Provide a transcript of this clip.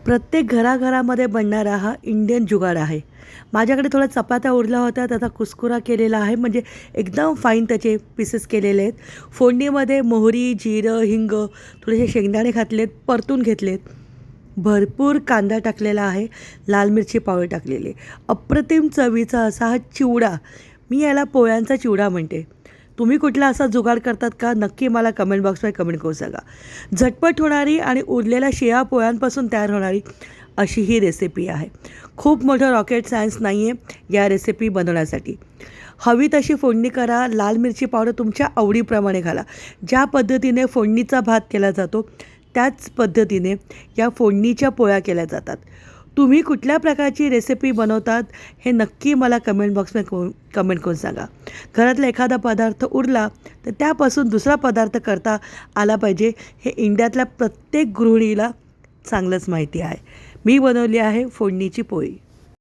प्रत्येक घराघरामध्ये बनणारा हा इंडियन जुगाड आहे. माझ्याकडे थोड्या चपात्या उरल्या होत्या, त्याचा कुस्कुरा केलेला आहे, म्हणजे एकदम फाईन त्याचे पीसेस केलेले आहेत. फोडणीमध्ये मोहरी, जिरं, हिंग, थोडेसे शेंगदाणे घातलेत, परतून घेतलेत. भरपूर कांदा टाकलेला आहे, लाल मिरची पावडर टाकलेली. अप्रतिम चवीचा असा हा चिवडा, मी याला पोळ्यांचा चिवडा म्हणते. तुम्ही कुठला असा जुगाड करतात का? नक्की मला कमेंट बॉक्समध्ये कमेंट करून सांगा. झटपट होणारी आणि उरलेल्या शिळ्या पोळ्यांपासून तयार होणारी अशी ही रेसिपी आहे. खूप मोठं रॉकेट सायन्स नाही आहे या रेसिपी बनवण्यासाठी. हवी तशी फोडणी करा. लाल मिरची पावडर तुमच्या आवडीप्रमाणे घाला. ज्या पद्धतीने फोडणीचा भात केला जातो त्याच पद्धतीने या फोडणीच्या पोळ्या केल्या जातात. तुम्ही कुठल्या प्रकारची रेसिपी बनवतात हे नक्की मला कमेंट बॉक्समध्ये कमेंट करून सांगा. घरातला एखादा पदार्थ उरला तर त्यापासून दुसरा पदार्थ करता आला पाहिजे, हे इंडियातल्या प्रत्येक गृहिणीला चांगलंच माहिती आहे. मी बनवली आहे फोडणीची पोळी.